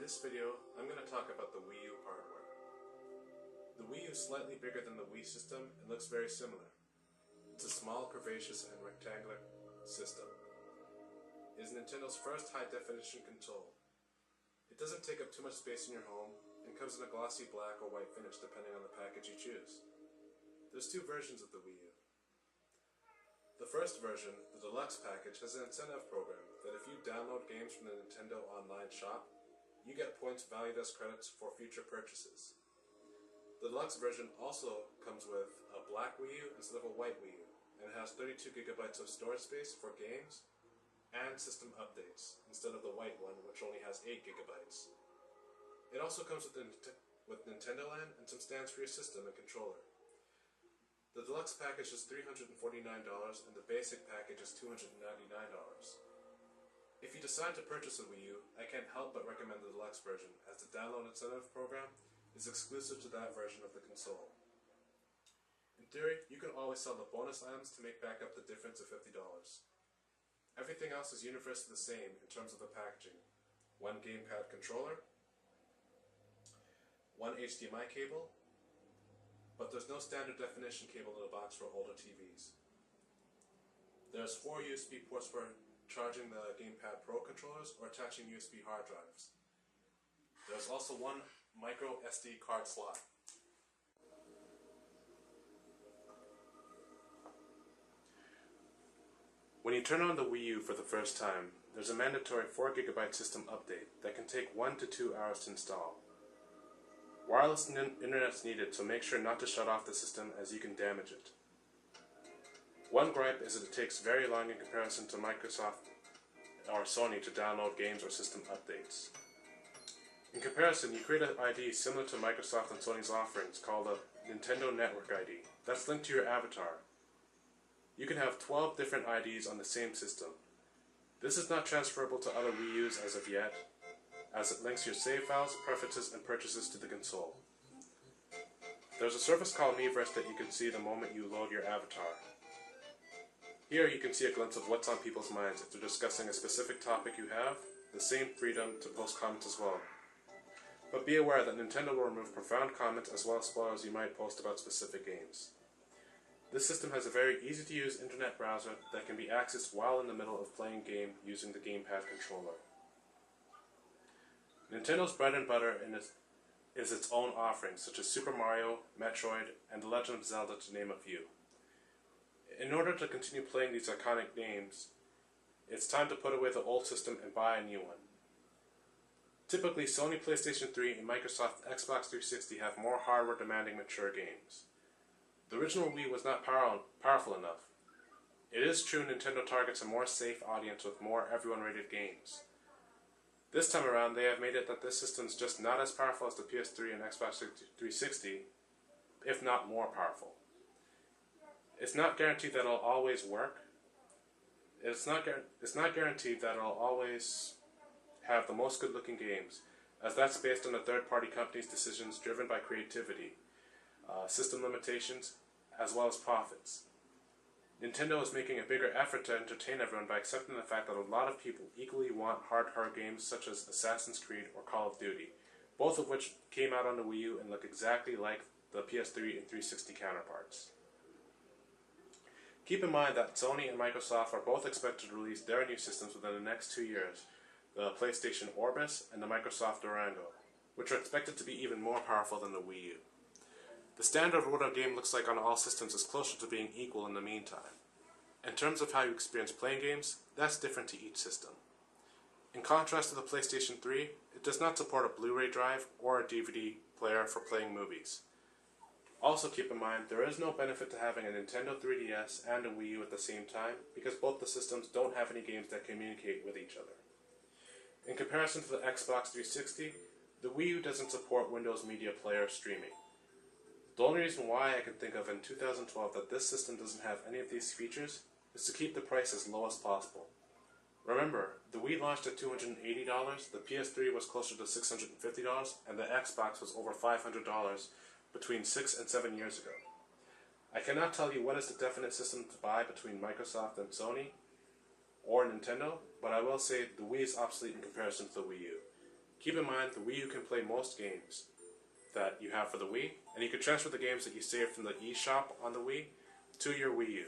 this video, I'm going to talk about the Wii U hardware. The Wii U is slightly bigger than the Wii system and looks very similar. It's a small, curvaceous, and rectangular system. It is Nintendo's first high-definition console. It doesn't take up too much space in your home and comes in a glossy black or white finish depending on the package you choose. There's two versions of the Wii U. The first version, the deluxe package, has an incentive program that if you download games from the Nintendo online shop, you get points valued as credits for future purchases. The deluxe version also comes with a black Wii U instead of a white Wii U, and it has 32 gigabytes of storage space for games and system updates instead of the white one, which only has 8 gigabytes. It also comes with Nintendo Land and some stands for your system and controller. The deluxe package is $349 and the basic package is $299. If you decide to purchase a Wii U, I can't help but recommend the deluxe version, as the download incentive program is exclusive to that version of the console. In theory, you can always sell the bonus items to make back up the difference of $50. Everything else is universally the same in terms of the packaging. One gamepad controller, one HDMI cable, but there's no standard definition cable in the box for older TVs. There's 4 USB ports for charging the Gamepad Pro controllers or attaching USB hard drives. There's also one micro SD card slot. When you turn on the Wii U for the first time, there's a mandatory 4 GB system update that can take 1 to 2 hours to install. Wireless internet is needed, so make sure not to shut off the system as you can damage it. One gripe is that it takes very long in comparison to Microsoft or Sony to download games or system updates. In comparison, you create an ID similar to Microsoft and Sony's offerings called a Nintendo Network ID. That's linked to your avatar. You can have 12 different IDs on the same system. This is not transferable to other Wii U's as of yet, as it links your save files, preferences, and purchases to the console. There's a service called Miiverse that you can see the moment you load your avatar. Here you can see a glimpse of what's on people's minds if they're discussing a specific topic you have, the same freedom to post comments as well. But be aware that Nintendo will remove profound comments as well as spoilers you might post about specific games. This system has a very easy to use internet browser that can be accessed while in the middle of playing a game using the gamepad controller. Nintendo's bread and butter is its own offerings such as Super Mario, Metroid, and The Legend of Zelda, to name a few. In order to continue playing these iconic games, it's time to put away the old system and buy a new one. Typically, Sony PlayStation 3 and Microsoft Xbox 360 have more hardware-demanding mature games. The original Wii was not powerful enough. It is true Nintendo targets a more safe audience with more everyone-rated games. This time around, they have made it that this system is just not as powerful as the PS3 and Xbox 360, if not more powerful. It's not guaranteed that it'll always work. It's not guaranteed that it'll always have the most good-looking games, as that's based on a third-party company's decisions driven by creativity, system limitations, as well as profits. Nintendo is making a bigger effort to entertain everyone by accepting the fact that a lot of people equally want hard games such as Assassin's Creed or Call of Duty, both of which came out on the Wii U and look exactly like the PS3 and 360 counterparts. Keep in mind that Sony and Microsoft are both expected to release their new systems within the next 2 years, the PlayStation Orbis and the Microsoft Durango, which are expected to be even more powerful than the Wii U. The standard of what a game looks like on all systems is closer to being equal in the meantime. In terms of how you experience playing games, that's different to each system. In contrast to the PlayStation 3, it does not support a Blu-ray drive or a DVD player for playing movies. Also keep in mind, there is no benefit to having a Nintendo 3DS and a Wii U at the same time, because both the systems don't have any games that communicate with each other. In comparison to the Xbox 360, the Wii U doesn't support Windows Media Player streaming. The only reason why I can think of in 2012 that this system doesn't have any of these features is to keep the price as low as possible. Remember, the Wii launched at $280, the PS3 was closer to $650, and the Xbox was over $500 between 6 and 7 years ago. I cannot tell you what is the definite system to buy between Microsoft and Sony or Nintendo, but I will say the Wii is obsolete in comparison to the Wii U. Keep in mind the Wii U can play most games that you have for the Wii, and you can transfer the games that you saved from the eShop on the Wii to your Wii U.